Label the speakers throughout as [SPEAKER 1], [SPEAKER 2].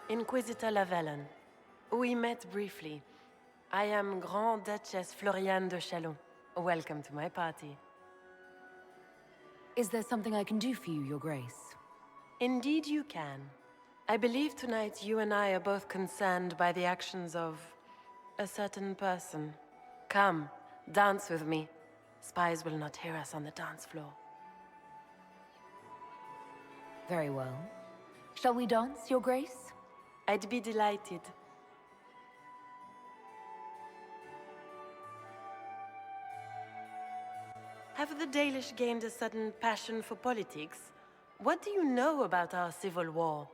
[SPEAKER 1] Inquisitor Lavellon. We met briefly. I am Grand Duchess Floriane de Chalon. Welcome to my party.
[SPEAKER 2] Is there something I can do for you, Your Grace?
[SPEAKER 1] Indeed you can. I believe tonight you and I are both concerned by the actions of a certain person. Come, dance with me. Spies will not hear us on the dance floor.
[SPEAKER 2] Very well. Shall we dance, Your Grace?
[SPEAKER 1] I'd be delighted. Have the Dalish gained a sudden passion for politics? What do you know about our civil war?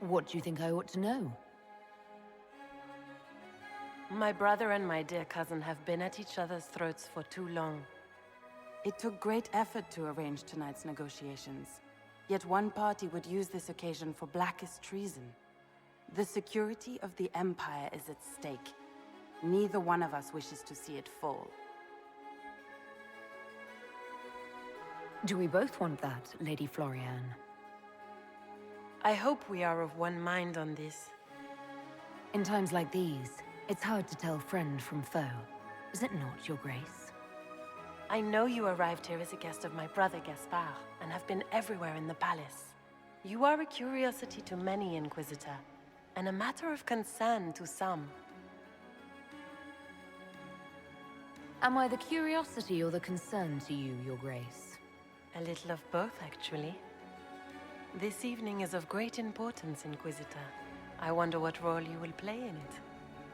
[SPEAKER 2] What do you think I ought to know?
[SPEAKER 1] My brother and my dear cousin have been at each other's throats for too long.
[SPEAKER 3] It took great effort to arrange tonight's negotiations. Yet one party would use this occasion for blackest treason. The security of the Empire is at stake. Neither one of us wishes to see it fall.
[SPEAKER 2] Do we both want that, Lady Floriane?
[SPEAKER 1] I hope we are of one mind on this.
[SPEAKER 2] In times like these, it's hard to tell friend from foe. Is it not, Your Grace?
[SPEAKER 1] I know you arrived here as a guest of my brother Gaspard, and have been everywhere in the palace. You are a curiosity to many, Inquisitor, and a matter of concern to some.
[SPEAKER 2] Am I the curiosity or the concern to you, Your Grace?
[SPEAKER 1] A little of both, actually. This evening is of great importance, Inquisitor. I wonder what role you will play in it.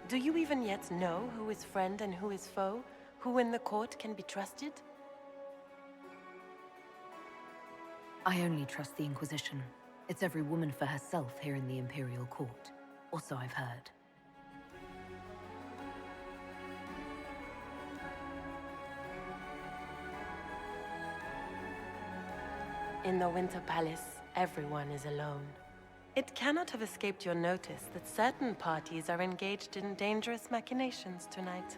[SPEAKER 1] Do you even yet know who is friend and who is foe? Who in the court can be trusted?
[SPEAKER 2] I only trust the Inquisition. It's every woman for herself here in the Imperial Court. Or so I've heard.
[SPEAKER 1] In the Winter Palace, everyone is alone. It cannot have escaped your notice that certain parties are engaged in dangerous machinations tonight.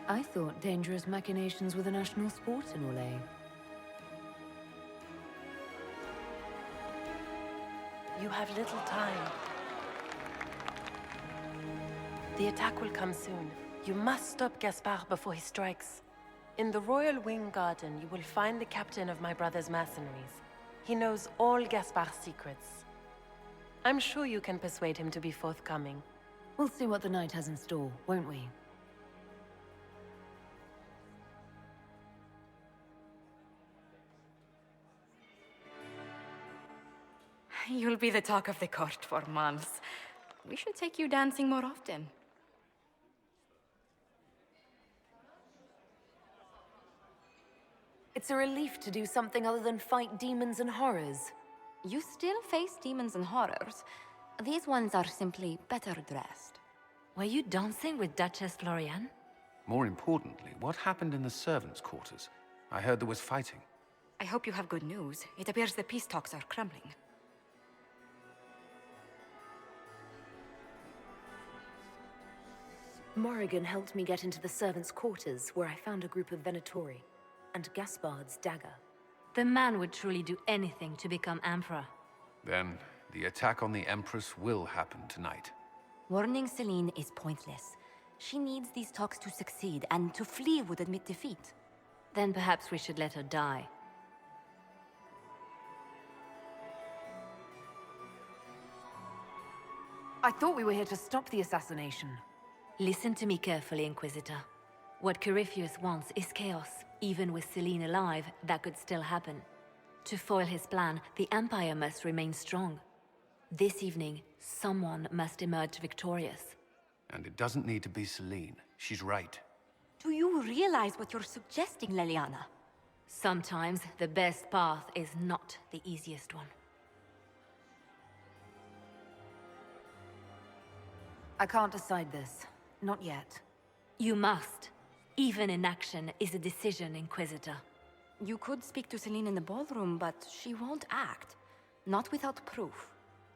[SPEAKER 2] I thought dangerous machinations were the national sport in Orlais.
[SPEAKER 1] You have little time. The attack will come soon. You must stop Gaspard before he strikes. In the Royal Wing Garden, you will find the captain of my brother's mercenaries. He knows all Gaspard's secrets. I'm sure you can persuade him to be forthcoming.
[SPEAKER 2] We'll see what the night has in store, won't we?
[SPEAKER 4] You'll be the talk of the court for months. We should take you dancing more often.
[SPEAKER 2] It's a relief to do something other than fight demons and horrors.
[SPEAKER 4] You still face demons and horrors. These ones are simply better dressed.
[SPEAKER 5] Were you dancing with Duchess Floriane?
[SPEAKER 6] More importantly, what happened in the servants' quarters? I heard there was fighting.
[SPEAKER 4] I hope you have good news. It appears the peace talks are crumbling.
[SPEAKER 2] Morrigan helped me get into the servants' quarters, where I found a group of Venatori, and Gaspard's dagger.
[SPEAKER 5] The man would truly do anything to become Emperor.
[SPEAKER 6] Then, the attack on the Empress will happen tonight.
[SPEAKER 4] Warning Celine is pointless. She needs these talks to succeed, and to flee would admit defeat.
[SPEAKER 5] Then perhaps we should let her die.
[SPEAKER 2] I thought we were here to stop the assassination.
[SPEAKER 5] Listen to me carefully, Inquisitor. What Corypheus wants is chaos. Even with Celine alive, that could still happen. To foil his plan, the Empire must remain strong. This evening, someone must emerge victorious.
[SPEAKER 6] And it doesn't need to be Celine. She's right.
[SPEAKER 4] Do you realize what you're suggesting, Leliana?
[SPEAKER 5] Sometimes the best path is not the easiest one.
[SPEAKER 2] I can't decide this. Not yet.
[SPEAKER 5] You must. Even inaction is a decision, Inquisitor.
[SPEAKER 4] You could speak to Celine in the ballroom, but she won't act. Not without proof.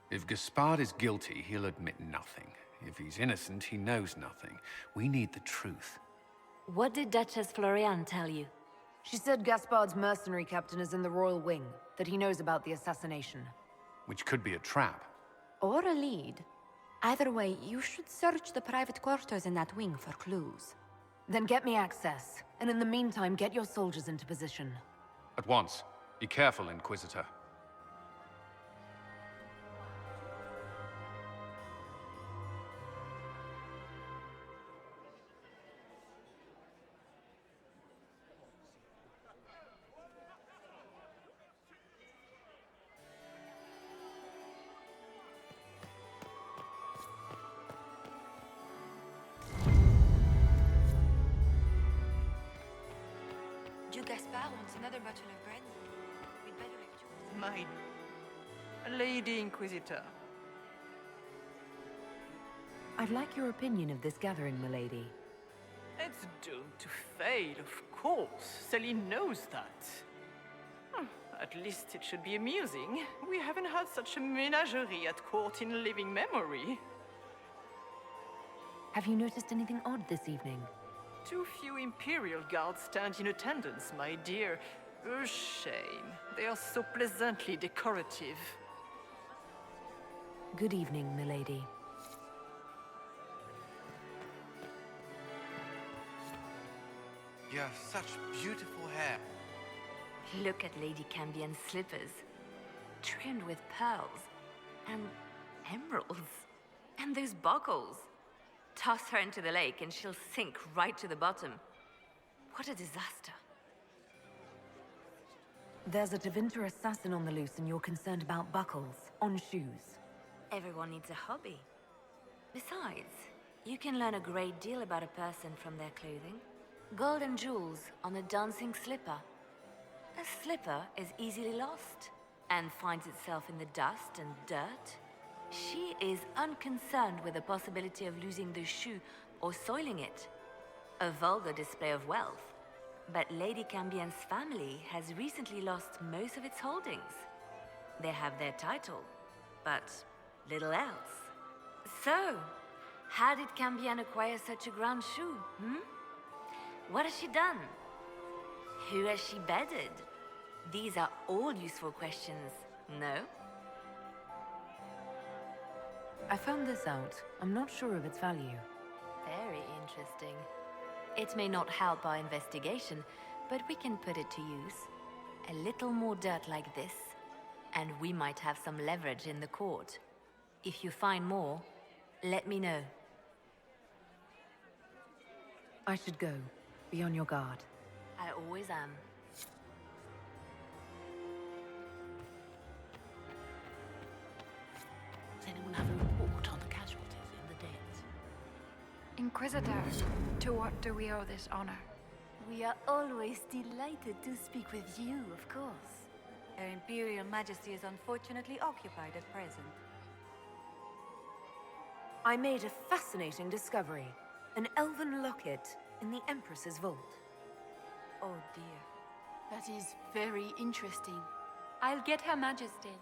[SPEAKER 6] If Gaspard is guilty, he'll admit nothing. If he's innocent, he knows nothing. We need the truth.
[SPEAKER 5] What did Duchess Floriane tell you?
[SPEAKER 2] She said Gaspard's mercenary captain is in the Royal Wing, that he knows about the assassination.
[SPEAKER 6] Which could be a trap.
[SPEAKER 4] Or a lead. Either way, you should search the private quarters in that wing for clues.
[SPEAKER 2] Then get me access, and in the meantime, get your soldiers into position.
[SPEAKER 6] At once. Be careful, Inquisitor.
[SPEAKER 7] Du Gaspard wants another bottle of bread. We'd better have Jules.
[SPEAKER 8] My Lady Inquisitor.
[SPEAKER 2] I'd like your opinion of this gathering, milady.
[SPEAKER 8] It's doomed to fail, of course. Celine knows that. At least it should be amusing. We haven't had such a menagerie at court in living memory.
[SPEAKER 2] Have you noticed anything odd this evening?
[SPEAKER 8] Too few Imperial guards stand in attendance, my dear. A shame. They are so pleasantly decorative.
[SPEAKER 2] Good evening, milady.
[SPEAKER 9] You have such beautiful hair.
[SPEAKER 5] Look at Lady Cambien's slippers. Trimmed with pearls. And emeralds. And those buckles. Toss her into the lake and she'll sink right to the bottom. What a disaster.
[SPEAKER 2] There's a Tevinter assassin on the loose and you're concerned about buckles on shoes.
[SPEAKER 5] Everyone needs a hobby. Besides, you can learn a great deal about a person from their clothing. Gold and jewels on a dancing slipper. A slipper is easily lost and finds itself in the dust and dirt. She is unconcerned with the possibility of losing the shoe or soiling it. A vulgar display of wealth. But Lady Cambien's family has recently lost most of its holdings. They have their title, but little else. So, how did Cambien acquire such a grand shoe, What has she done? Who has she bedded? These are all useful questions, no?
[SPEAKER 2] I found this out. I'm not sure of its value.
[SPEAKER 5] Very interesting. It may not help our investigation, but we can put it to use. A little more dirt like this, and we might have some leverage in the court. If you find more, let me know.
[SPEAKER 2] I should go. Be on your guard.
[SPEAKER 5] I always am.
[SPEAKER 10] Does anyone have a report on the casualties in the deaths?
[SPEAKER 7] Inquisitor, to what do we owe this honor?
[SPEAKER 4] We are always delighted to speak with you, of course. Her Imperial Majesty is unfortunately occupied at present.
[SPEAKER 2] I made a fascinating discovery. An elven locket in the Empress's vault.
[SPEAKER 4] Oh dear.
[SPEAKER 7] That is very interesting. I'll get Her Majesty.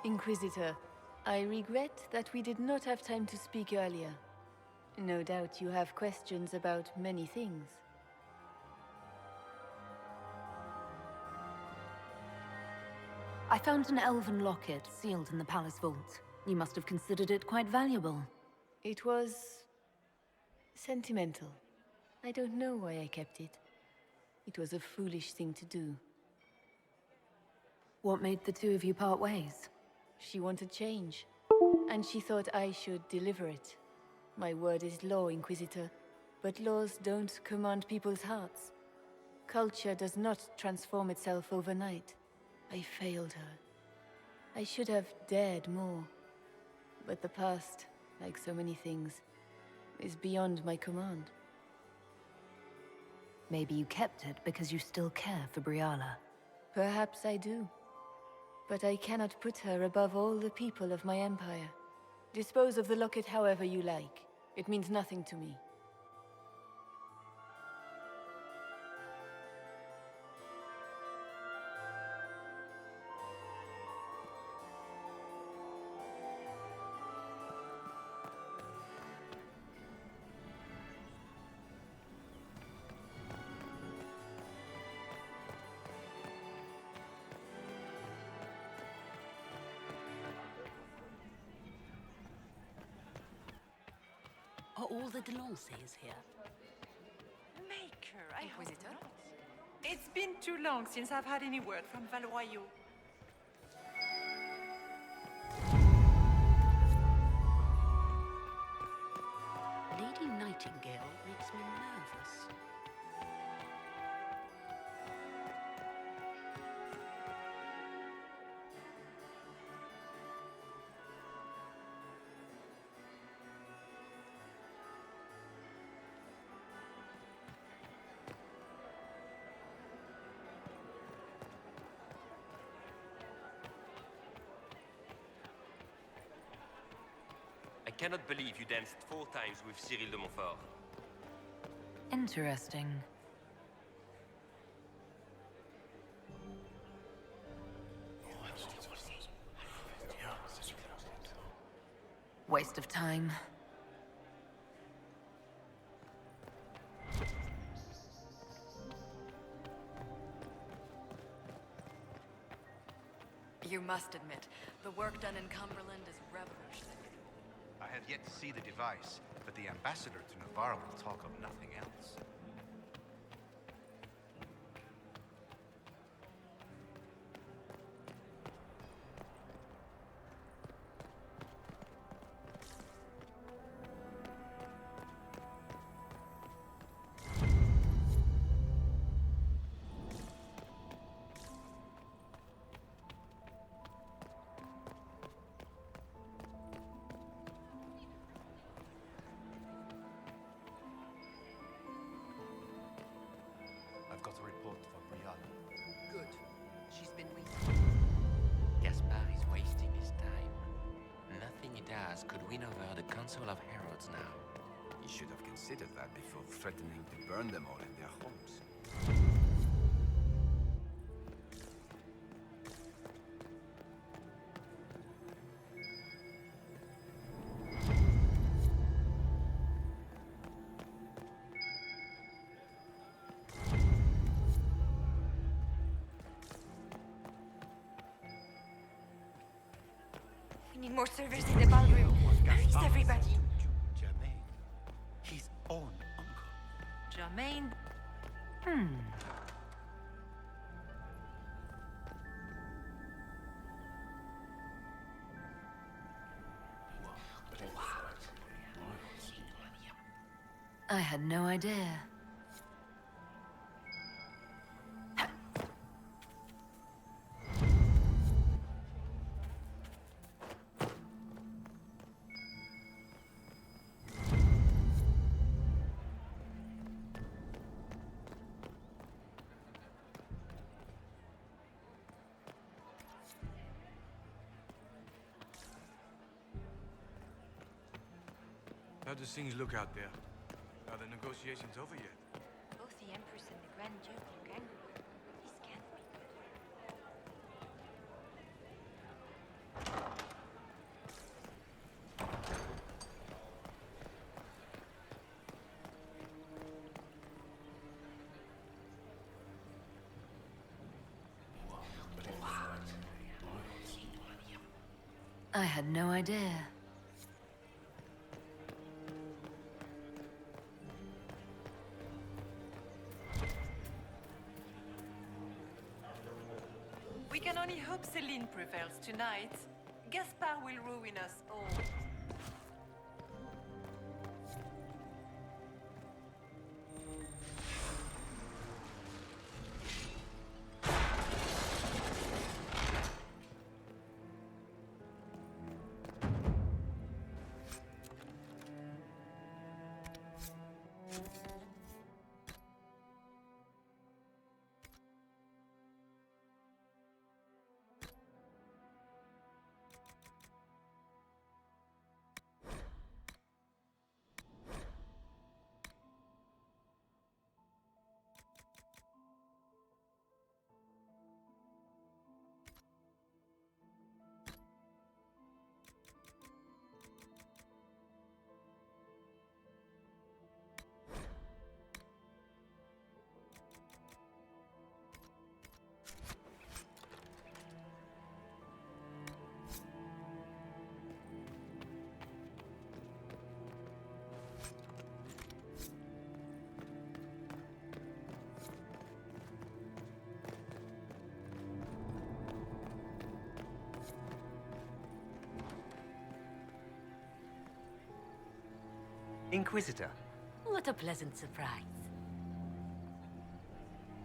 [SPEAKER 11] Inquisitor, I regret that we did not have time to speak earlier. No doubt you have questions about many things.
[SPEAKER 2] I found an elven locket sealed in the palace vault. You must have considered it quite valuable.
[SPEAKER 11] It was sentimental. I don't know why I kept it. It was a foolish thing to do.
[SPEAKER 2] What made the two of you part ways?
[SPEAKER 11] She wanted change, and she thought I should deliver it. My word is law, Inquisitor, but laws don't command people's hearts. Culture does not transform itself overnight. I failed her. I should have dared more. But the past, like so many things, is beyond my command.
[SPEAKER 2] Maybe you kept it because you still care for Briala.
[SPEAKER 11] Perhaps I do. But I cannot put her above all the people of my empire. Dispose of the locket however you like. It means nothing to me.
[SPEAKER 10] all the Delancey's here?
[SPEAKER 8] Maker, I hope
[SPEAKER 4] Inquisitor?
[SPEAKER 8] not. It's been too long since I've had any word from Valoyaux.
[SPEAKER 10] Lady Nightingale makes me nervous.
[SPEAKER 12] I cannot believe you danced 4 times with Cyril de Montfort.
[SPEAKER 2] Interesting. Waste of time.
[SPEAKER 4] You must admit, the work done in Cumberland is revolutionary.
[SPEAKER 9] I have yet to see the device, but the ambassador to Navarre will talk of nothing else. I've got a report for Brianna.
[SPEAKER 4] Good. She's been weak.
[SPEAKER 13] Gaspard is wasting his time. Nothing he does could win over the Council of Heralds now.
[SPEAKER 14] He should have considered that before threatening to burn them all in their homes.
[SPEAKER 4] We need more servers in the ballroom. Where is everybody?
[SPEAKER 9] Germain, his own uncle.
[SPEAKER 8] Germain.
[SPEAKER 2] I had no idea.
[SPEAKER 15] How do things look out there? Are the negotiations over yet?
[SPEAKER 4] Both the Empress and the Grand Duke look angry. This can't be good.
[SPEAKER 2] I had no idea.
[SPEAKER 8] We can only hope Celine prevails tonight. Gaspard will ruin us all.
[SPEAKER 16] Inquisitor.
[SPEAKER 10] What a pleasant surprise.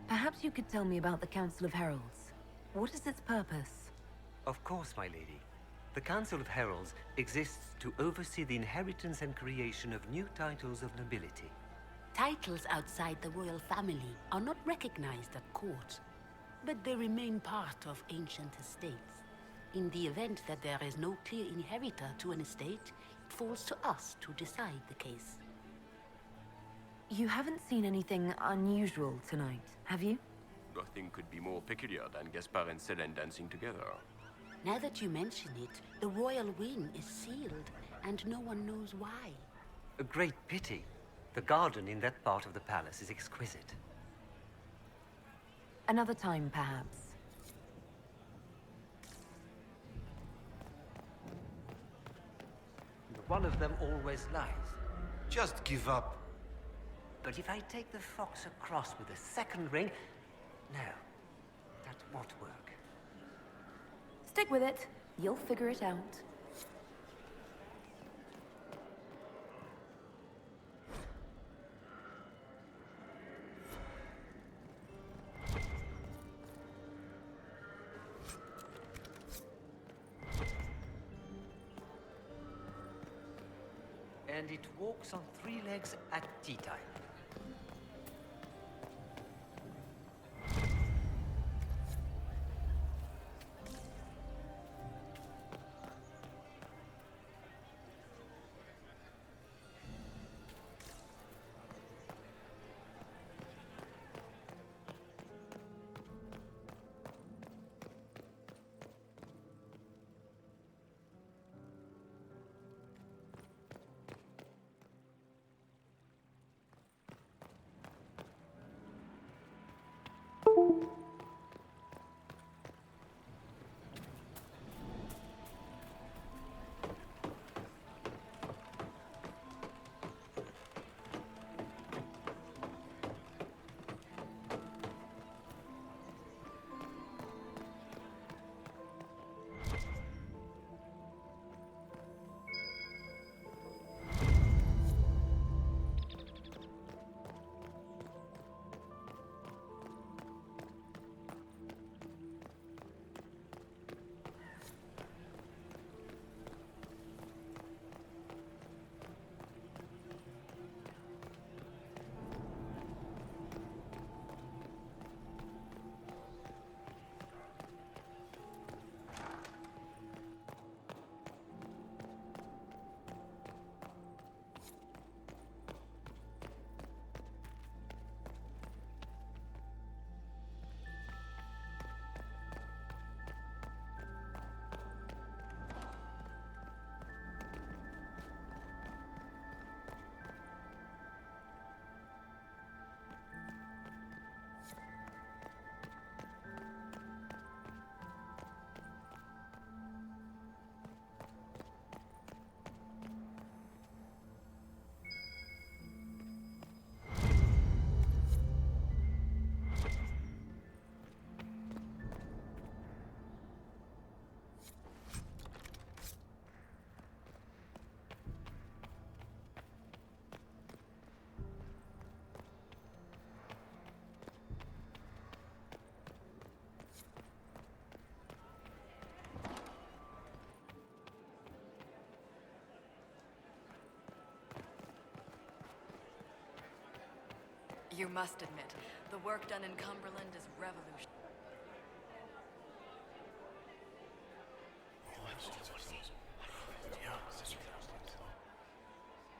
[SPEAKER 2] Perhaps you could tell me about the Council of Heralds. What is its purpose?
[SPEAKER 16] Of course, my lady. The Council of Heralds exists to oversee the inheritance and creation of new titles of nobility.
[SPEAKER 10] Titles outside the royal family are not recognized at court, but they remain part of ancient estates. In the event that there is no clear inheritor to an estate, it falls to us to decide the case.
[SPEAKER 2] You haven't seen anything unusual tonight, have you?
[SPEAKER 12] Nothing could be more peculiar than Gaspard and Selene dancing together.
[SPEAKER 10] Now that you mention it, the royal wing is sealed, and no one knows why.
[SPEAKER 16] A great pity. The garden in that part of the palace is exquisite.
[SPEAKER 2] Another time, perhaps.
[SPEAKER 16] One of them always lies.
[SPEAKER 9] Just give up.
[SPEAKER 16] But if I take the fox across with a second ring... No, that won't work.
[SPEAKER 2] Stick with it. You'll figure it out.
[SPEAKER 16] And it walks on 3 legs at tea time.
[SPEAKER 17] You must admit, the work done in Cumberland is revolutionary.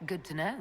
[SPEAKER 2] Good to know.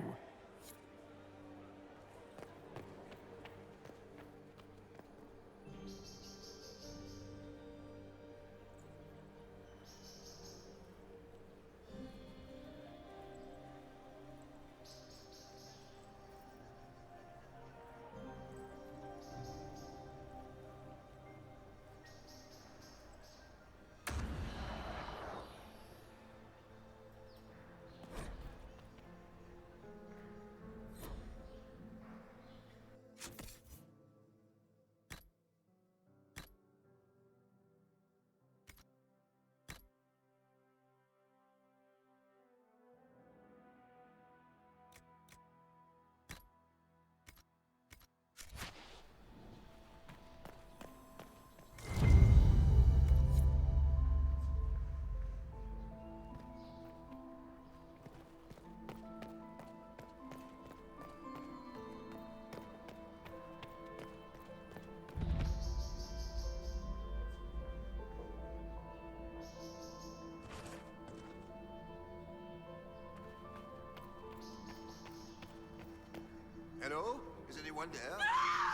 [SPEAKER 18] anyone there?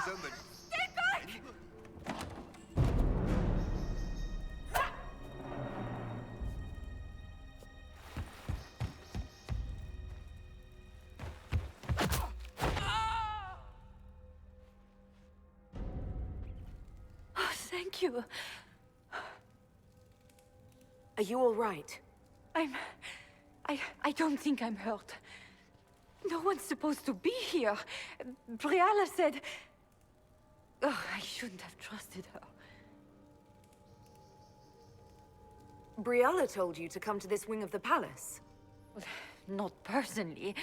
[SPEAKER 18] Somebody.
[SPEAKER 7] Stay back!
[SPEAKER 5] Oh, thank you.
[SPEAKER 2] Are you all right?
[SPEAKER 5] I don't think I'm hurt. No one's supposed to be here. Briala said... Oh, I shouldn't have trusted her.
[SPEAKER 2] Briala told you to come to this wing of the palace?
[SPEAKER 5] Not personally.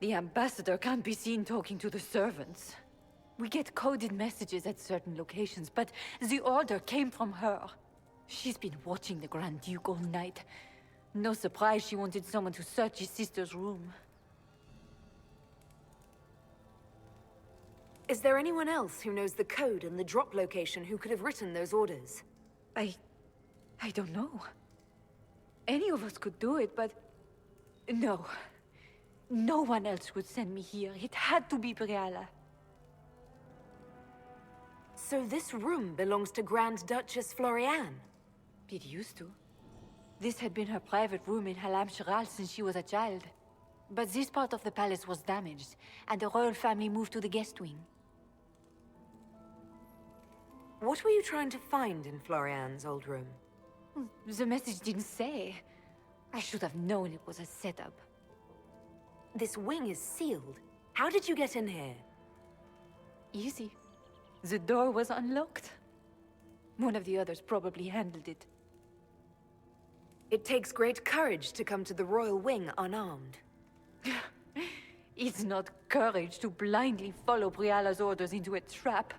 [SPEAKER 5] The ambassador can't be seen talking to the servants. We get coded messages at certain locations, but the order came from her. She's been watching the Grand Duke all night. No surprise she wanted someone to search his sister's room.
[SPEAKER 2] Is there anyone else who knows the code and the drop location who could have written those orders?
[SPEAKER 5] I don't know. Any of us could do it, but... No. No one else would send me here. It had to be Briala.
[SPEAKER 2] So this room belongs to Grand Duchess Floriane?
[SPEAKER 5] It used to. This had been her private room in Halam Shiral since she was a child. But this part of the palace was damaged, and the royal family moved to the guest wing.
[SPEAKER 2] What were you trying to find in Floriane's old room?
[SPEAKER 5] The message didn't say. I should have known it was a setup.
[SPEAKER 2] This wing is sealed. How did you get in here?
[SPEAKER 5] Easy. The door was unlocked. One of the others probably handled it.
[SPEAKER 2] It takes great courage to come to the royal wing unarmed.
[SPEAKER 5] It's not courage to blindly follow Briala's orders into a trap.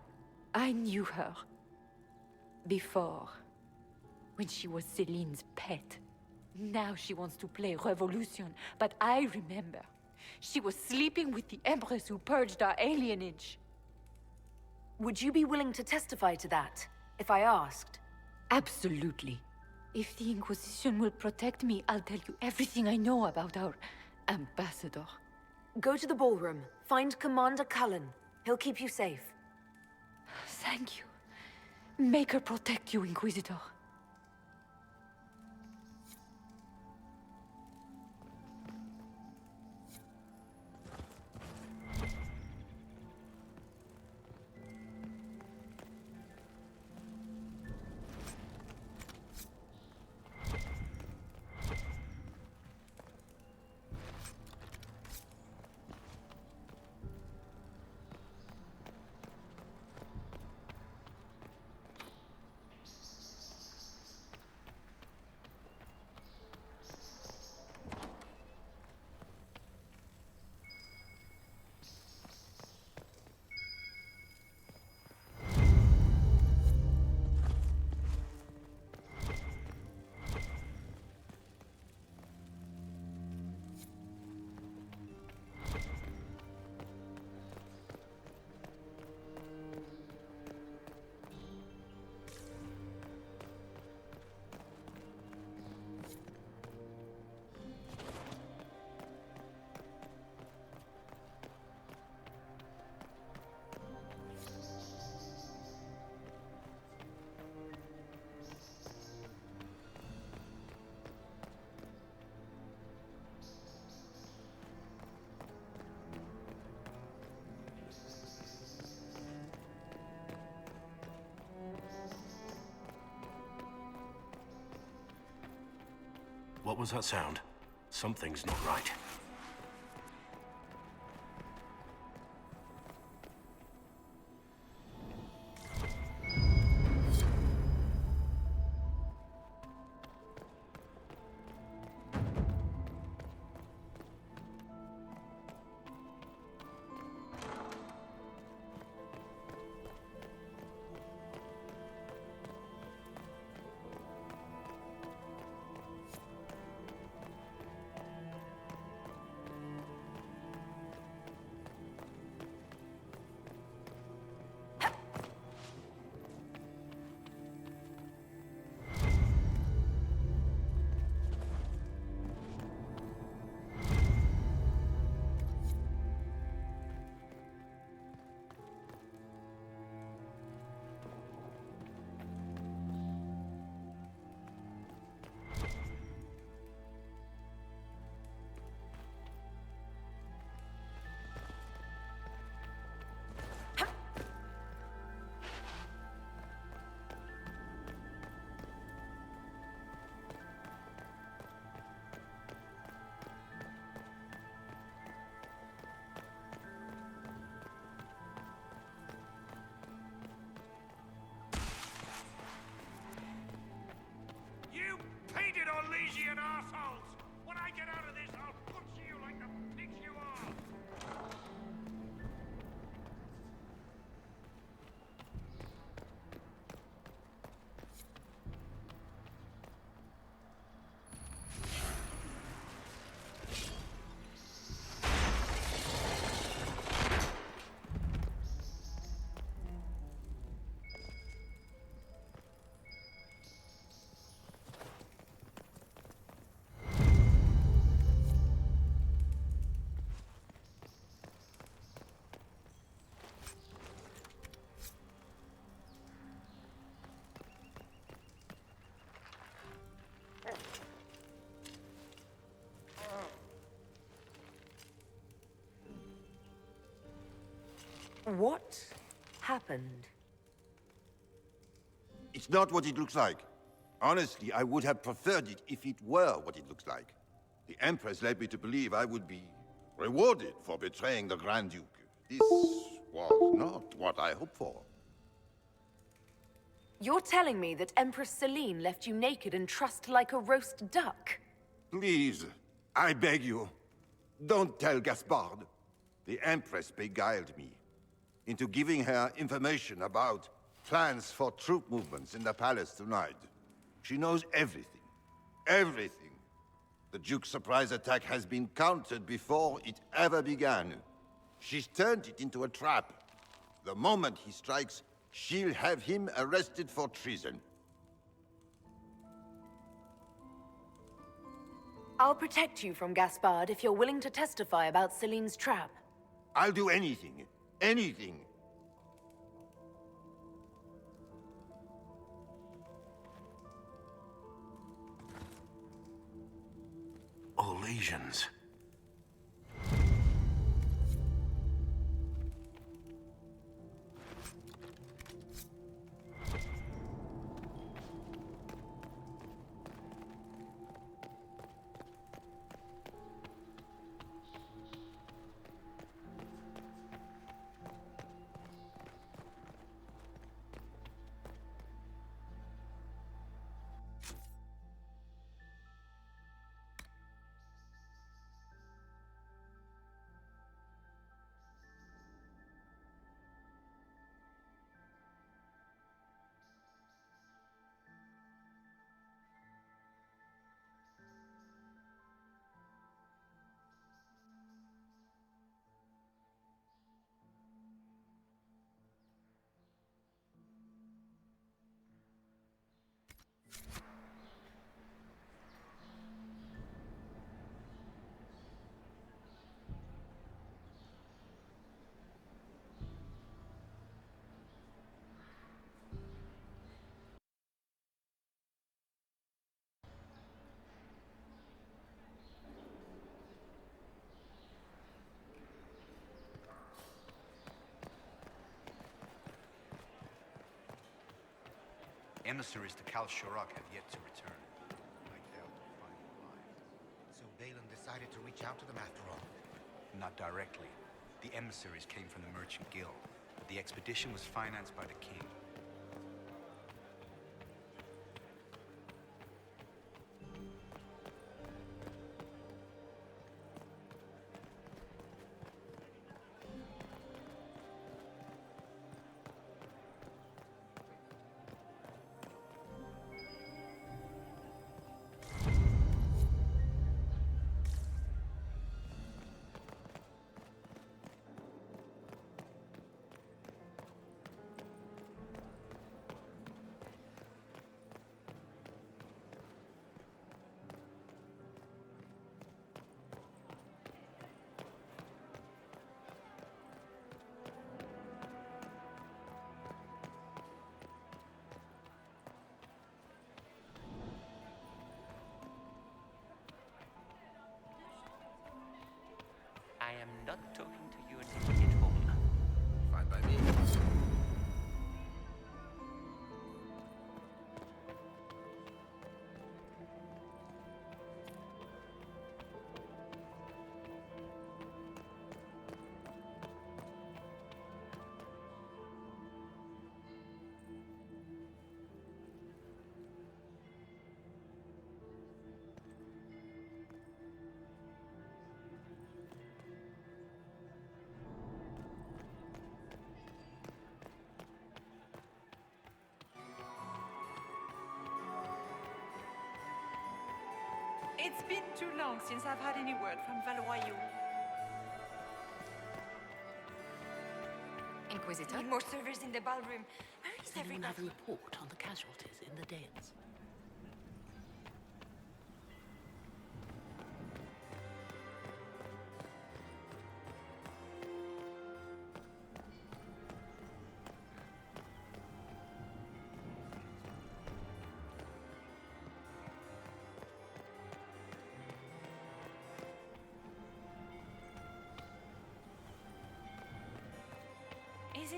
[SPEAKER 5] I knew her. Before. When she was Celine's pet. Now she wants to play Revolution, but I remember. She was sleeping with the Empress who purged our alienage.
[SPEAKER 2] Would you be willing to testify to that, if I asked?
[SPEAKER 5] Absolutely. If the Inquisition will protect me, I'll tell you everything I know about our ambassador.
[SPEAKER 2] Go to the ballroom. Find Commander Cullen. He'll keep you safe.
[SPEAKER 5] Thank you. Make her protect you, Inquisitor.
[SPEAKER 19] What was that sound? Something's not right.
[SPEAKER 2] What happened?
[SPEAKER 18] It's not what it looks like. Honestly, I would have preferred it if it were what it looks like. The Empress led me to believe I would be rewarded for betraying the Grand Duke. This was not what I hoped for.
[SPEAKER 2] You're telling me that Empress Celine left you naked and trussed like a roast duck?
[SPEAKER 18] Please, I beg you, don't tell Gaspard. The Empress beguiled me into giving her information about plans for troop movements in the palace tonight. She knows everything. Everything. The Duke's surprise attack has been countered before it ever began. She's turned it into a trap. The moment he strikes, she'll have him arrested for treason.
[SPEAKER 2] I'll protect you from Gaspard if you're willing to testify about Celine's trap.
[SPEAKER 18] I'll do anything. Anything.
[SPEAKER 19] All lesions.
[SPEAKER 9] Emissaries to Kal Shurak have yet to return. I doubt to find them alive.
[SPEAKER 13] So Balin decided to reach out to them after all?
[SPEAKER 9] Not directly. The emissaries came from the Merchant Guild, but the expedition was financed by the king.
[SPEAKER 13] I am not talking to you until we get home.
[SPEAKER 14] Fine by me.
[SPEAKER 8] It's been too long since I've had any word from Valois.
[SPEAKER 17] Inquisitor? More servers in the ballroom. Where is
[SPEAKER 10] Does anyone have a
[SPEAKER 17] everybody?
[SPEAKER 10] report on the casualties in the dens?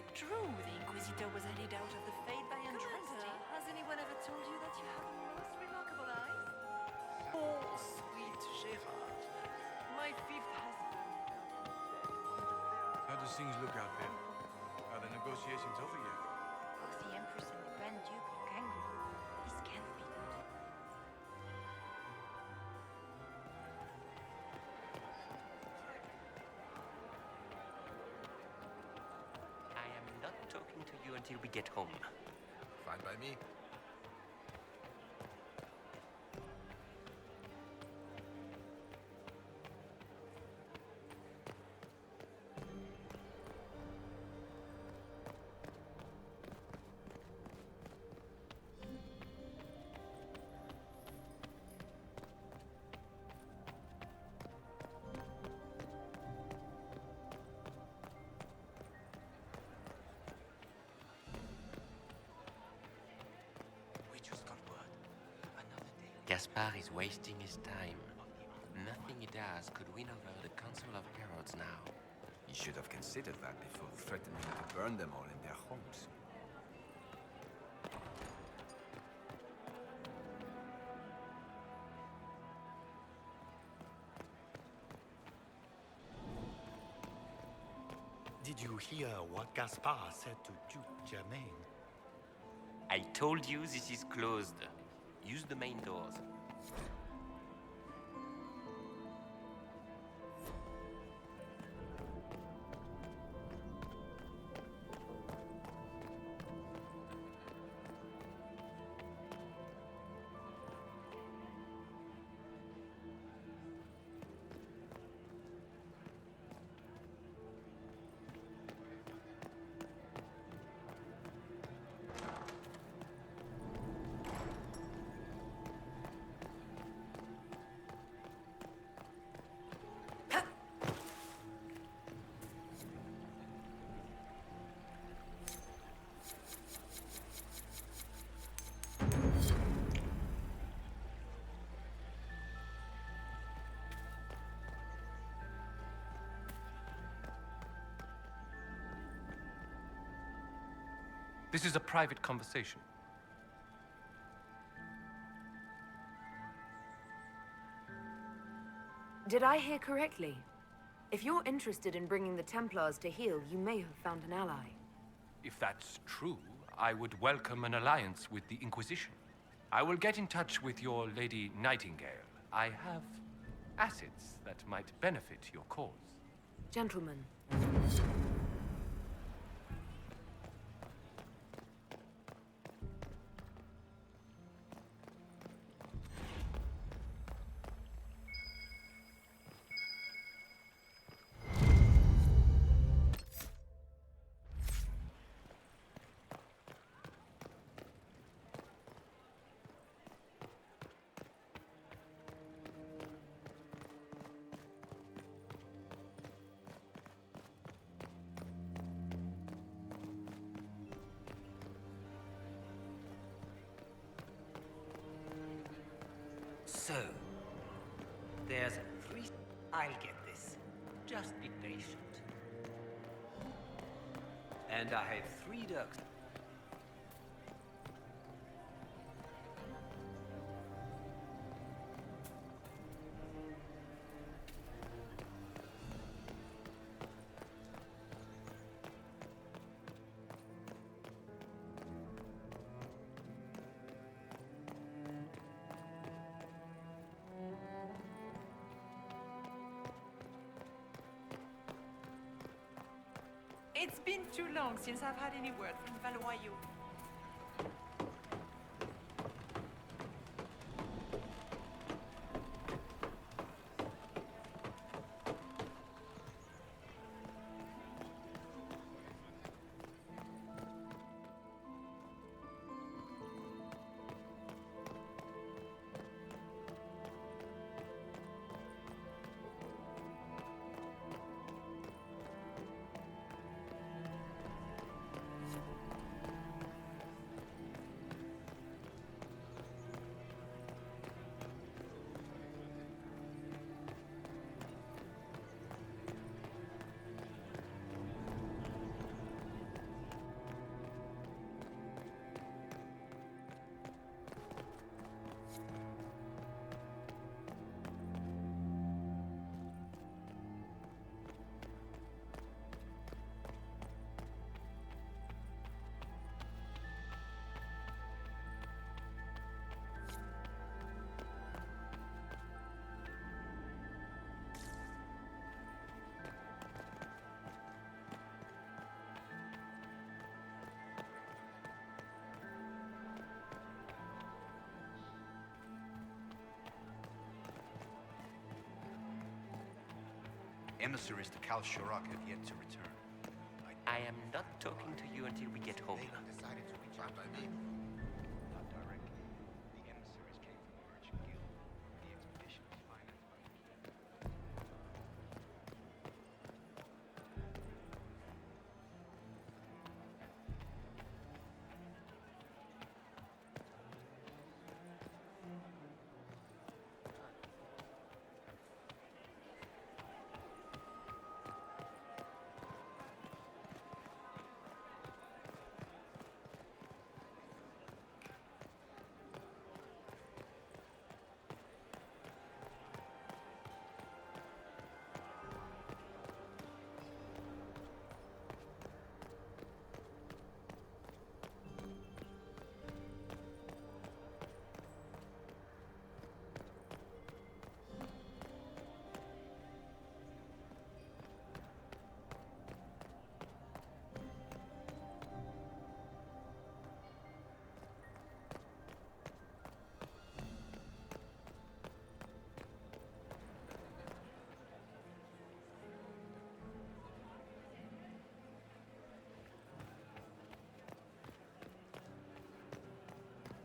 [SPEAKER 17] it true the Inquisitor was headed out of the Fade by Andraste?
[SPEAKER 4] Has anyone ever told you that you have most remarkable eyes?
[SPEAKER 20] Oh, sweet Gerard. My fifth husband.
[SPEAKER 15] How does things look out there? Are the negotiations over yet?
[SPEAKER 4] Both the Empress and the Grand Duke look angry. This can't be good.
[SPEAKER 13] I am not talking to you until we get home.
[SPEAKER 14] Fine by me.
[SPEAKER 13] Gaspard is wasting his time. Nothing he does could win over the Council of Heralds now.
[SPEAKER 14] You should have considered that before threatening to burn them all in their homes.
[SPEAKER 21] Did you hear what Gaspard said to Duke Germain?
[SPEAKER 13] I told you this is closed. Use the main doors.
[SPEAKER 6] This is a private conversation.
[SPEAKER 2] Did I hear correctly? If you're interested in bringing the Templars to heel, you may have found an ally.
[SPEAKER 6] If that's true, I would welcome an alliance with the Inquisition. I will get in touch with your Lady Nightingale. I have assets that might benefit your cause.
[SPEAKER 2] Gentlemen.
[SPEAKER 16] So, there's 3... I'll get this. Just be patient. And I have 3 ducks.
[SPEAKER 8] It's been too long since I've had any word from Valoyaux.
[SPEAKER 9] Emissaries to Cal Shirak have yet to return.
[SPEAKER 13] I am not talking to you until we get home.
[SPEAKER 9] Decided to reach out by me. Not directly. The emissaries came from the Merchant Guild. The expedition was financed by the King.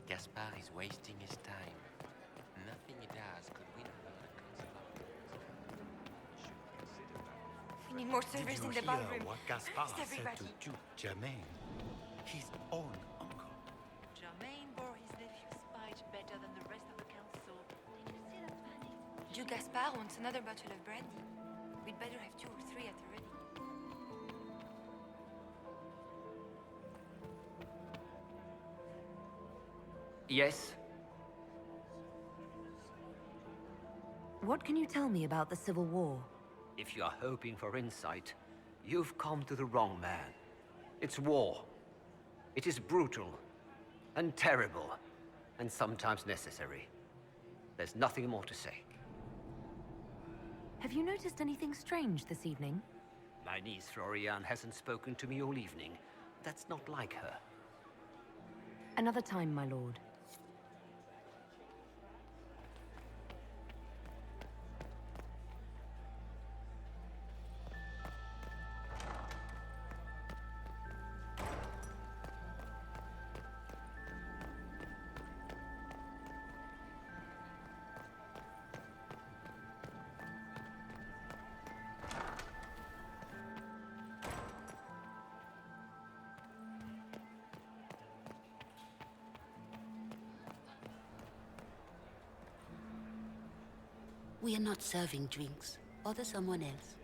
[SPEAKER 13] Gaspard is wasting his time. Nothing he does could win over the council.
[SPEAKER 4] We need more servers in the
[SPEAKER 21] Did you
[SPEAKER 4] ballroom.
[SPEAKER 21] hear what Gaspard
[SPEAKER 4] Where's
[SPEAKER 21] said
[SPEAKER 4] everybody?
[SPEAKER 21] to Duke Germain? His own uncle.
[SPEAKER 3] Germain bore his nephew's spite better than the rest of the council. Did you see that, Fanny?
[SPEAKER 4] Duke Gaspard wants another bottle of brandy. We'd better have 2 or 3 at the ready.
[SPEAKER 16] Yes?
[SPEAKER 2] What can you tell me about the Civil War?
[SPEAKER 16] If you are hoping for insight, you've come to the wrong man. It's war. It is brutal, and terrible, and sometimes necessary. There's nothing more to say.
[SPEAKER 2] Have you noticed anything strange this evening?
[SPEAKER 16] My niece Floriane hasn't spoken to me all evening. That's not like her.
[SPEAKER 2] Another time, my lord.
[SPEAKER 10] We are not serving drinks. Order someone else.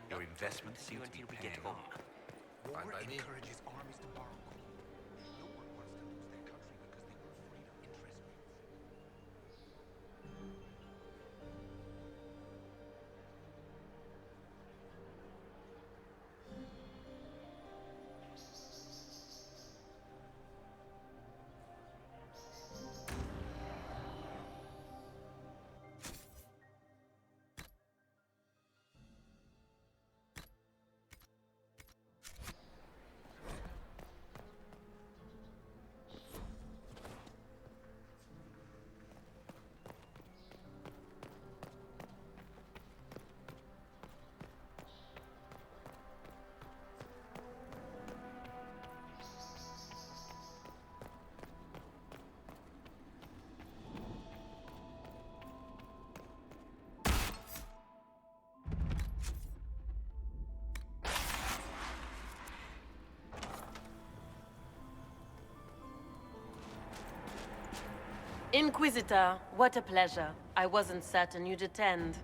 [SPEAKER 9] Your investments seem to be
[SPEAKER 13] until we
[SPEAKER 9] paying
[SPEAKER 13] get home.
[SPEAKER 9] off. War encourages armies to borrow gold. No one wants to lose their country because they were afraid of interest rates.
[SPEAKER 1] Inquisitor, what a pleasure. I wasn't certain you'd attend.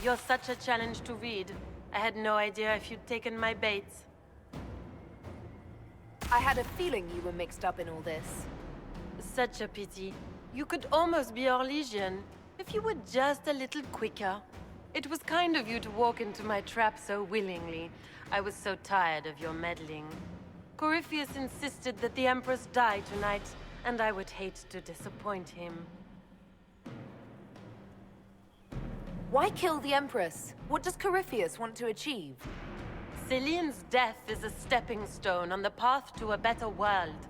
[SPEAKER 1] You're such a challenge to read. I had no idea if you'd taken my bait.
[SPEAKER 11] I had a feeling you were mixed up in all this.
[SPEAKER 1] Such a pity. You could almost be our Legion, if you were just a little quicker. It was kind of you to walk into my trap so willingly. I was so tired of your meddling. Corypheus insisted that the Empress die tonight, and I would hate to disappoint him.
[SPEAKER 2] Why kill the Empress? What does Corypheus want to achieve?
[SPEAKER 1] Celine's death is a stepping stone on the path to a better world.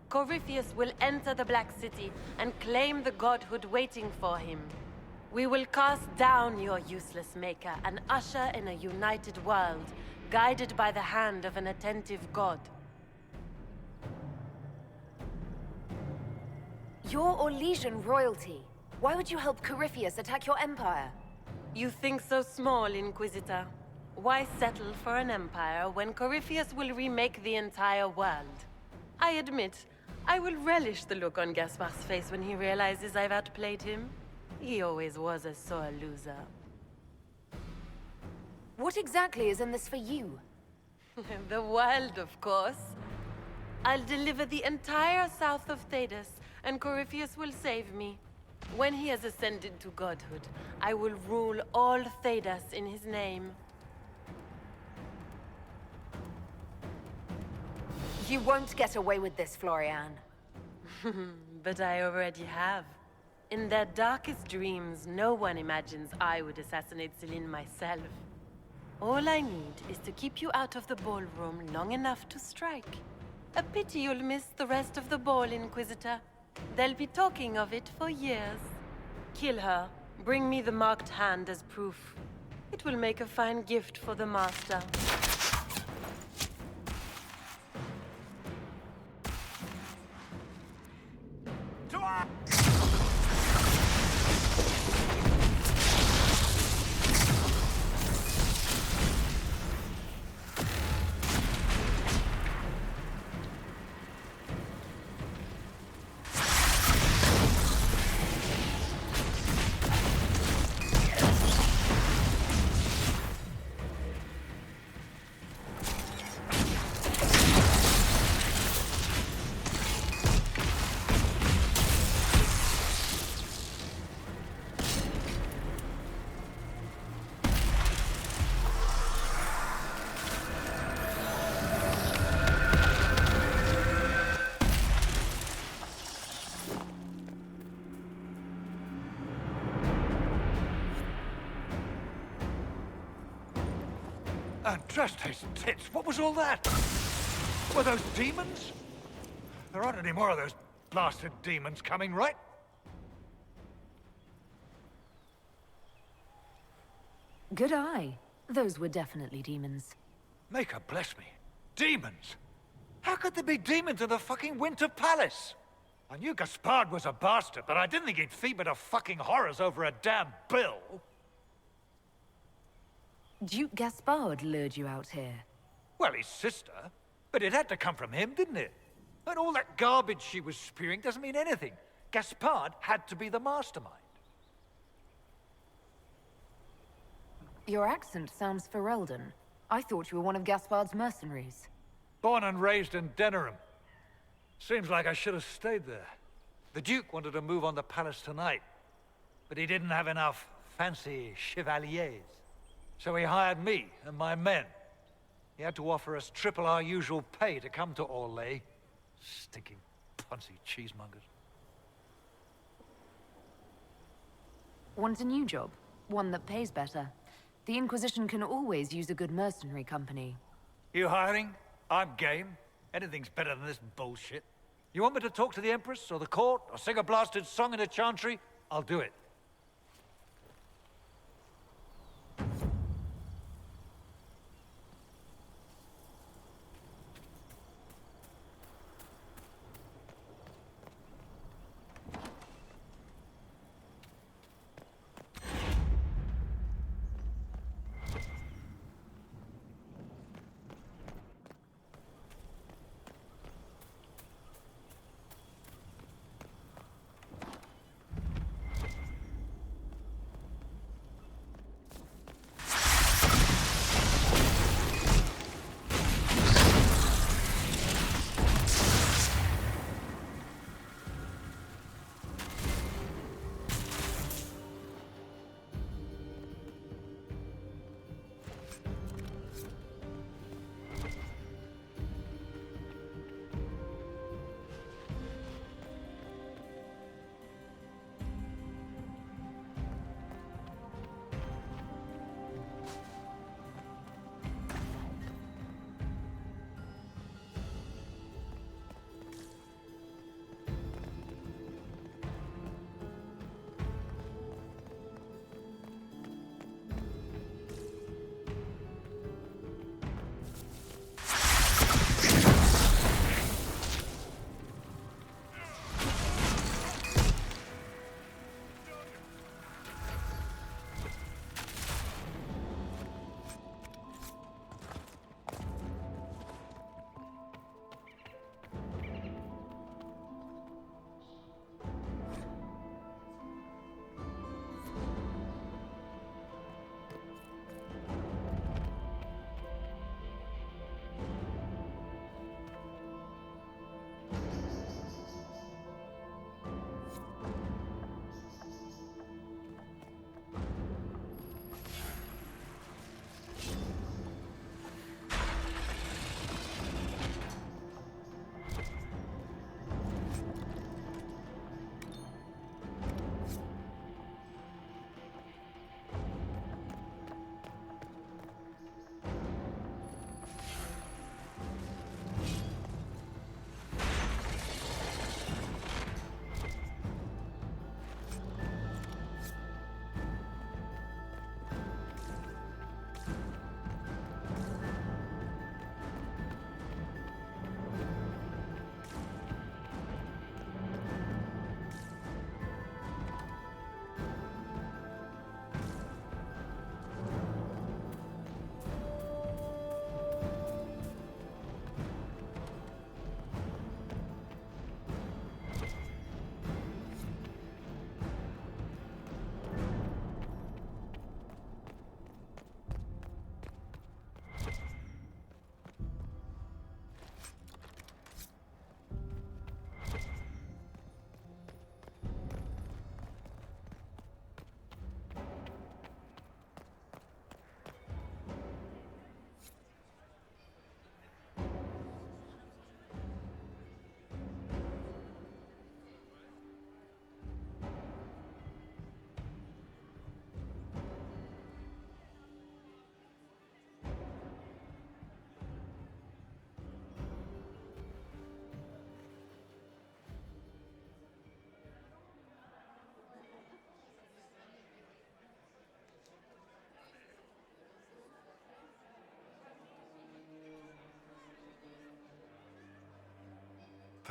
[SPEAKER 1] Corypheus will enter the Black City and claim the godhood waiting for him. We will cast down your useless maker and usher in a united world, guided by the hand of an attentive god.
[SPEAKER 2] You're Orlesian royalty. Why would you help Corypheus attack your empire?
[SPEAKER 1] You think so small, Inquisitor. Why settle for an empire when Corypheus will remake the entire world? I admit, I will relish the look on Gaspard's face when he realizes I've outplayed him. He always was a sore loser.
[SPEAKER 2] What exactly is in this for you?
[SPEAKER 1] The world, of course. I'll deliver the entire south of Thedas, and Corypheus will save me. When he has ascended to godhood, I will rule all Thedas in his name.
[SPEAKER 2] You won't get away with this, Florian.
[SPEAKER 1] But I already have. In their darkest dreams, no one imagines I would assassinate Celine myself. All I need is to keep you out of the ballroom long enough to strike. A pity you'll miss the rest of the ball, Inquisitor. They'll be talking of it for years. Kill her. Bring me the marked hand as proof. It will make a fine gift for the Master.
[SPEAKER 12] And trust his tits, what was all that? Were those demons? There aren't any more of those blasted demons coming, right?
[SPEAKER 2] Good eye. Those were definitely demons.
[SPEAKER 12] Maker bless me. Demons? How could there be demons in the fucking Winter Palace? I knew Gaspard was a bastard, but I didn't think he'd feed me to fucking horrors over a damn bill.
[SPEAKER 2] Duke Gaspard lured you out here.
[SPEAKER 12] Well, his sister. But it had to come from him, didn't it? And all that garbage she was spewing doesn't mean anything. Gaspard had to be the mastermind.
[SPEAKER 2] Your accent sounds Ferelden. I thought you were one of Gaspard's mercenaries.
[SPEAKER 12] Born and raised in Denerim. Seems like I should have stayed there. The Duke wanted to move on the palace tonight, but he didn't have enough fancy chevaliers. So he hired me and my men. He had to offer us triple our usual pay to come to Orlais. Stinking, punsy cheesemongers.
[SPEAKER 2] Want a new job? One that pays better. The Inquisition can always use a good mercenary company.
[SPEAKER 12] You hiring? I'm game. Anything's better than this bullshit. You want me to talk to the Empress, or the court, or sing a blasted song in a chantry? I'll do it.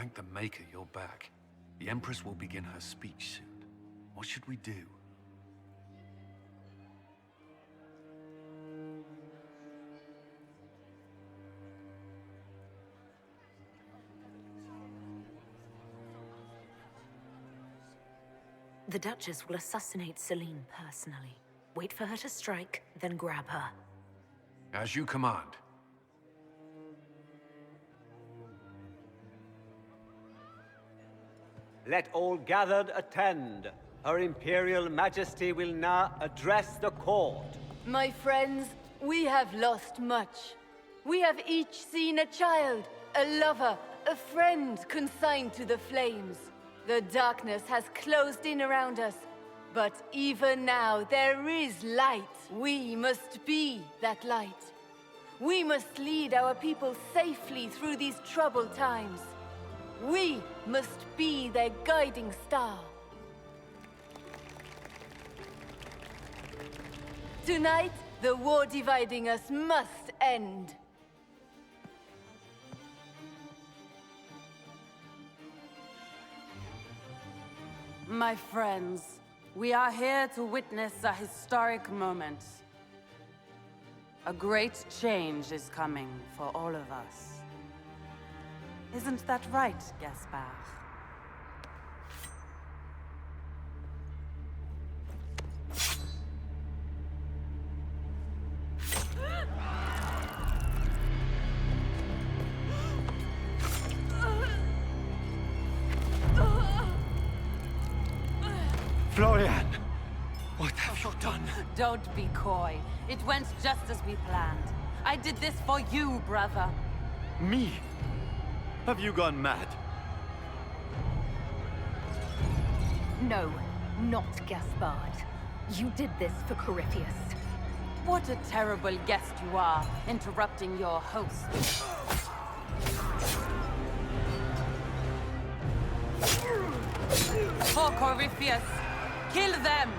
[SPEAKER 19] Thank the Maker you're back. The Empress will begin her speech soon. What should we do?
[SPEAKER 2] The Duchess will assassinate Celine personally. Wait for her to strike, then grab her.
[SPEAKER 19] As you command.
[SPEAKER 16] Let all gathered attend. Her Imperial Majesty will now address the court.
[SPEAKER 11] My friends, we have lost much. We have each seen a child, a lover, a friend consigned to the flames. The darkness has closed in around us, but even now there is light. We must be that light. We must lead our people safely through these troubled times. We must be their guiding star. Tonight, the war dividing us must end.
[SPEAKER 7] My friends, we are here to witness a historic moment. A great change is coming for all of us. Isn't that right, Gaspard?
[SPEAKER 21] Florian! What have you done?
[SPEAKER 7] Don't be coy. It went just as we planned. I did this for you, brother.
[SPEAKER 21] Me? Have you gone mad?
[SPEAKER 2] No, not Gaspard. You did this for Corypheus.
[SPEAKER 7] What a terrible guest you are, interrupting your host. For Corypheus, kill them!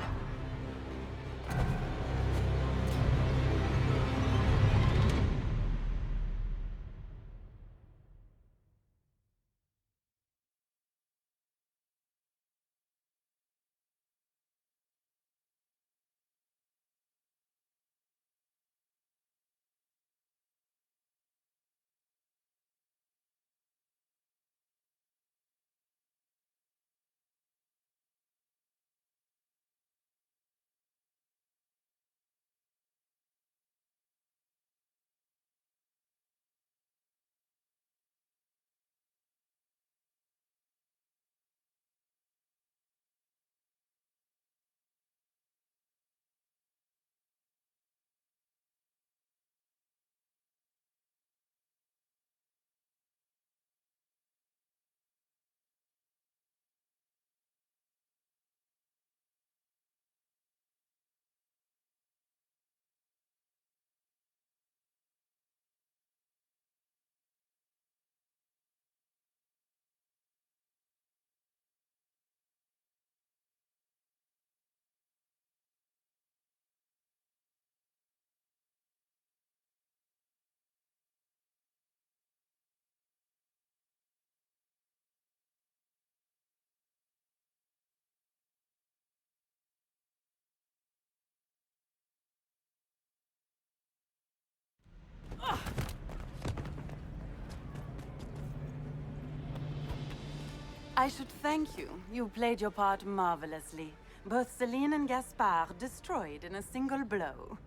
[SPEAKER 7] I should thank you. You played your part marvelously. Both Celine and Gaspard destroyed in a single blow.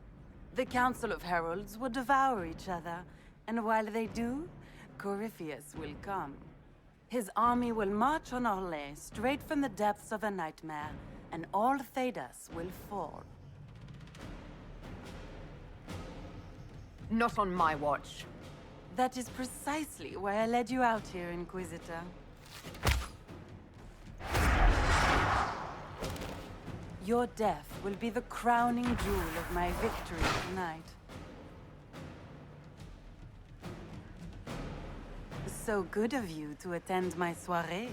[SPEAKER 7] The Council of Heralds will devour each other, and while they do, Corypheus will come. His army will march on Orlais straight from the depths of a nightmare, and all Thedas will fall.
[SPEAKER 2] Not on my watch.
[SPEAKER 7] That is precisely why I led you out here, Inquisitor. Your death will be the crowning jewel of my victory tonight. So good of you to attend my soirée.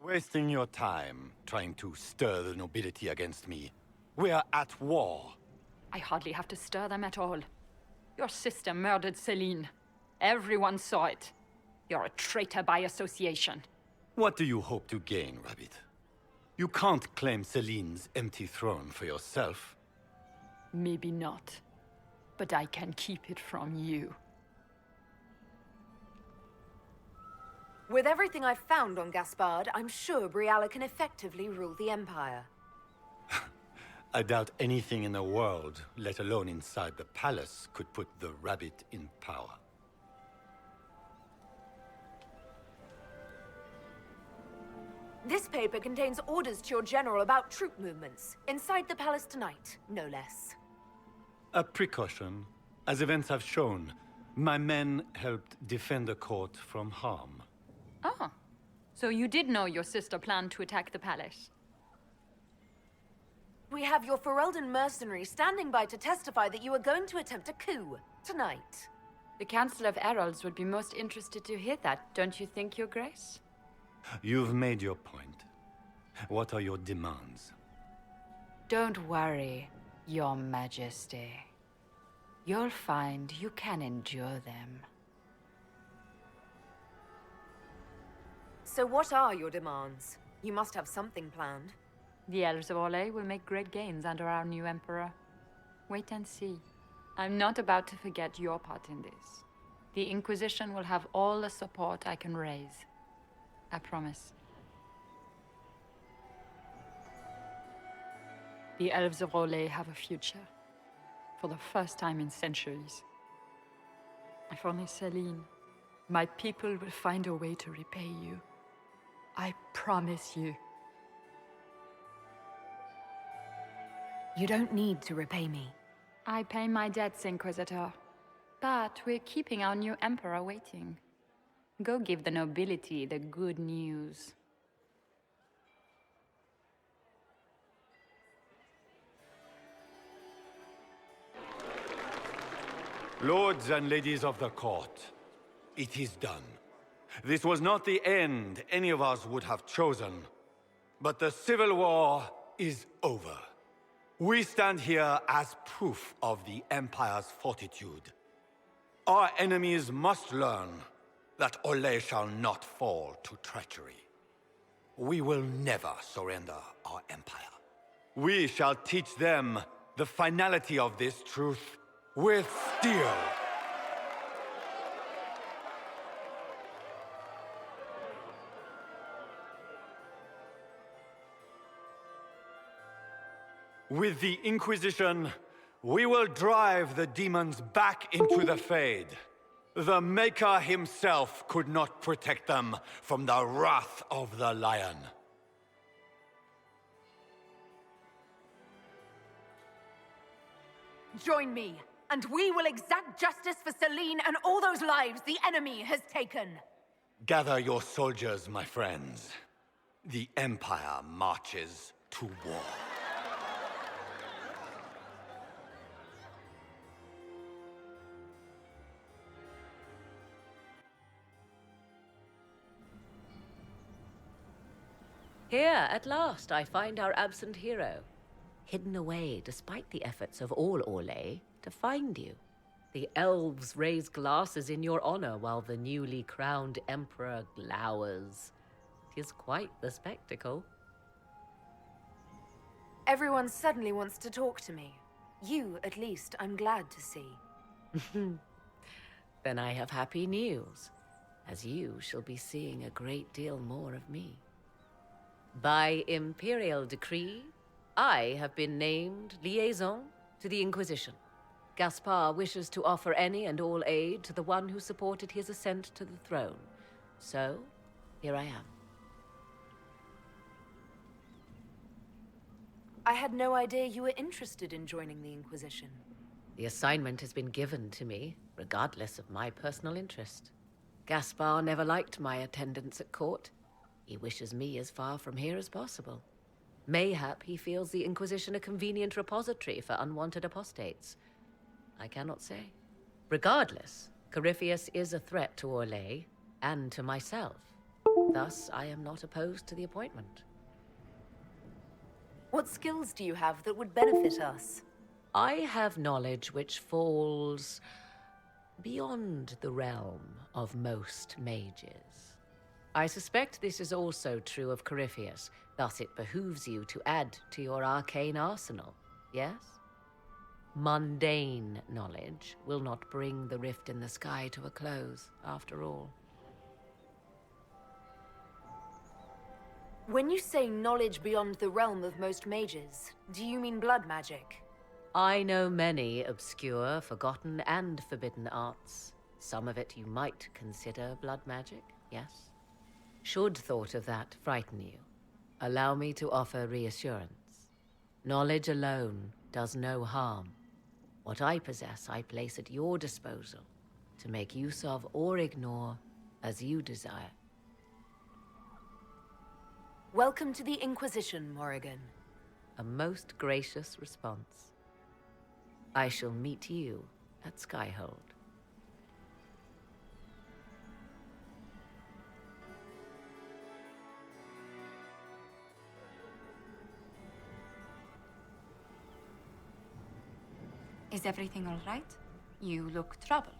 [SPEAKER 21] Wasting your time trying to stir the nobility against me. We are at war.
[SPEAKER 5] I hardly have to stir them at all. Your sister murdered Celine. Everyone saw it. You're a traitor by association.
[SPEAKER 21] What do you hope to gain, Rabbit? You can't claim Celine's empty throne for yourself.
[SPEAKER 5] Maybe not. But I can keep it from you.
[SPEAKER 2] With everything I've found on Gaspard, I'm sure Briala can effectively rule the Empire.
[SPEAKER 21] I doubt anything in the world, let alone inside the palace, could put the Rabbit in power.
[SPEAKER 2] This paper contains orders to your general about troop movements. Inside the palace tonight, no less.
[SPEAKER 21] A precaution. As events have shown, my men helped defend the court from harm.
[SPEAKER 5] Ah, so you did know your sister planned to attack the palace?
[SPEAKER 2] We have your Ferelden mercenaries standing by to testify that you are going to attempt a coup tonight.
[SPEAKER 11] The Council of Heralds would be most interested to hear that, don't you think, Your Grace?
[SPEAKER 21] You've made your point. What are your demands?
[SPEAKER 11] Don't worry, Your Majesty. You'll find you can endure them.
[SPEAKER 2] So what are your demands? You must have something planned.
[SPEAKER 5] The Elves of Orlais will make great gains under our new Emperor. Wait and see. I'm not about to forget your part in this. The Inquisition will have all the support I can raise. I promise. The Elves of Orlais have a future. For the first time in centuries. If only Celine, my people will find a way to repay you. I promise you.
[SPEAKER 2] You don't need to repay me.
[SPEAKER 5] I pay my debts, Inquisitor. But we're keeping our new Emperor waiting. Go give the nobility the good news.
[SPEAKER 21] Lords and ladies of the court, it is done. This was not the end any of us would have chosen, but the civil war is over. We stand here as proof of the Empire's fortitude. Our enemies must learn that Orlais shall not fall to treachery. We will never surrender our empire. We shall teach them the finality of this truth with steel. With the Inquisition, we will drive the demons back into the Fade. The Maker himself could not protect them from the wrath of the Lion.
[SPEAKER 2] Join me, and we will exact justice for Celine and all those lives the enemy has taken.
[SPEAKER 21] Gather your soldiers, my friends. The Empire marches to war.
[SPEAKER 22] Here, at last, I find our absent hero. Hidden away, despite the efforts of all Orlais, to find you. The elves raise glasses in your honor while the newly crowned emperor glowers. 'Tis quite the spectacle.
[SPEAKER 2] Everyone suddenly wants to talk to me. You, at least, I'm glad to see.
[SPEAKER 22] Then I have happy news, as you shall be seeing a great deal more of me. By imperial decree, I have been named liaison to the Inquisition. Gaspard wishes to offer any and all aid to the one who supported his ascent to the throne. So, here I am.
[SPEAKER 2] I had no idea you were interested in joining the Inquisition.
[SPEAKER 22] The assignment has been given to me, regardless of my personal interest. Gaspard never liked my attendance at court. He wishes me as far from here as possible. Mayhap he feels the Inquisition a convenient repository for unwanted apostates. I cannot say. Regardless, Corypheus is a threat to Orlais, and to myself. Thus, I am not opposed to the appointment.
[SPEAKER 11] What skills do you have that would benefit us?
[SPEAKER 22] I have knowledge which falls beyond the realm of most mages. I suspect this is also true of Corypheus, thus it behooves you to add to your arcane arsenal, yes? Mundane knowledge will not bring the rift in the sky to a close, after all.
[SPEAKER 11] When you say knowledge beyond the realm of most mages, do you mean blood magic?
[SPEAKER 22] I know many obscure, forgotten, and forbidden arts. Some of it you might consider blood magic, yes? Should thought of that frighten you, allow me to offer reassurance. Knowledge alone does no harm. What I possess, I place at your disposal to make use of or ignore as you desire.
[SPEAKER 11] Welcome to the Inquisition, Morrigan.
[SPEAKER 22] A most gracious response. I shall meet you at Skyhold.
[SPEAKER 17] Is everything all right? You look troubled.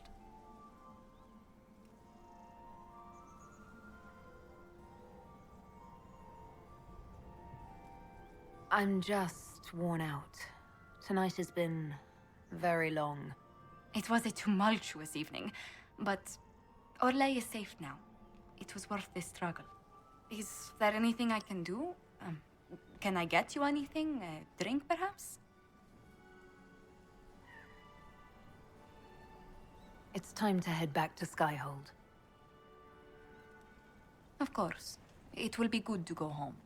[SPEAKER 11] I'm just worn out. Tonight has been very long.
[SPEAKER 17] It was a tumultuous evening, but Orlais is safe now. It was worth the struggle. Is there anything I can do? Can I get you anything? A drink, perhaps?
[SPEAKER 11] It's time to head back to Skyhold.
[SPEAKER 17] Of course. It will be good to go home.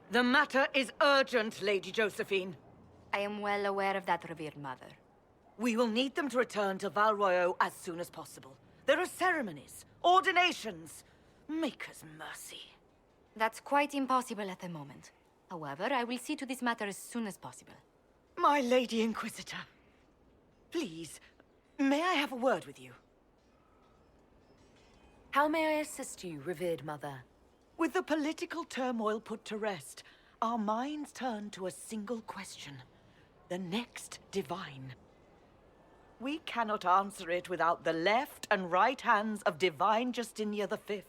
[SPEAKER 18] The matter is urgent, Lady Josephine.
[SPEAKER 17] I am well aware of that, revered mother.
[SPEAKER 18] We will need them to return to Val Royeaux as soon as possible. There are ceremonies, ordinations. Maker's mercy.
[SPEAKER 17] That's quite impossible at the moment. However, I will see to this matter as soon as possible.
[SPEAKER 18] My Lady Inquisitor. Please, may I have a word with you?
[SPEAKER 2] How may I assist you, revered mother?
[SPEAKER 18] With the political turmoil put to rest, our minds turn to a single question. The next divine. We cannot answer it without the left and right hands of Divine Justinia V.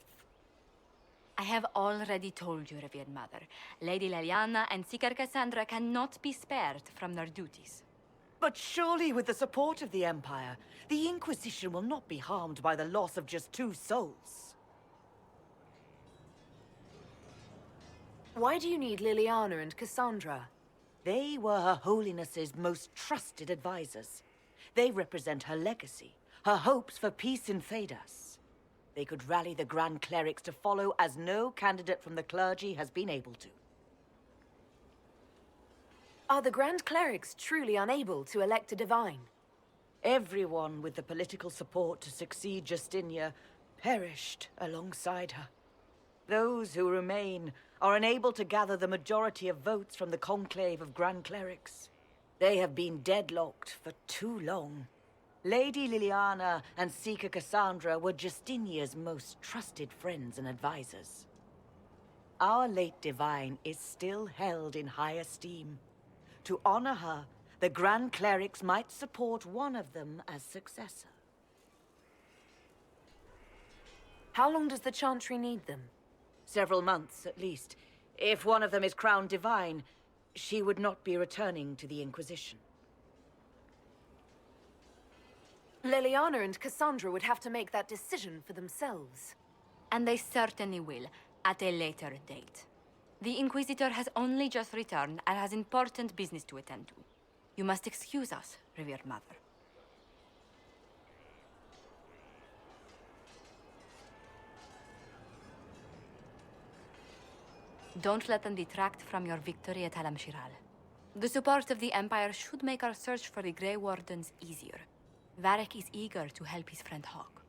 [SPEAKER 17] I have already told you, revered mother. Lady Leliana and Seeker Cassandra cannot be spared from their duties.
[SPEAKER 18] But surely with the support of the Empire, the Inquisition will not be harmed by the loss of just 2 souls.
[SPEAKER 2] Why do you need Liliana and Cassandra?
[SPEAKER 18] They were Her Holiness's most trusted advisors. They represent her legacy, her hopes for peace in Thedas. They could rally the Grand Clerics to follow as no candidate from the clergy has been able to.
[SPEAKER 2] Are the Grand Clerics truly unable to elect a divine?
[SPEAKER 18] Everyone with the political support to succeed Justinia perished alongside her. Those who remain are unable to gather the majority of votes from the conclave of Grand Clerics. They have been deadlocked for too long. Lady Liliana and Seeker Cassandra were Justinia's most trusted friends and advisors. Our late divine is still held in high esteem. To honor her, the Grand Clerics might support one of them as successor.
[SPEAKER 2] How long does the Chantry need them?
[SPEAKER 18] Several months, at least. If one of them is crowned divine, she would not be returning to the Inquisition.
[SPEAKER 2] Liliana and Cassandra would have to make that decision for themselves.
[SPEAKER 17] And they certainly will, at a later date. The Inquisitor has only just returned and has important business to attend to. You must excuse us, revered mother. Don't let them detract from your victory at Alam-Shiral. The support of the Empire should make our search for the Grey Wardens easier. Varric is eager to help his friend Hawk.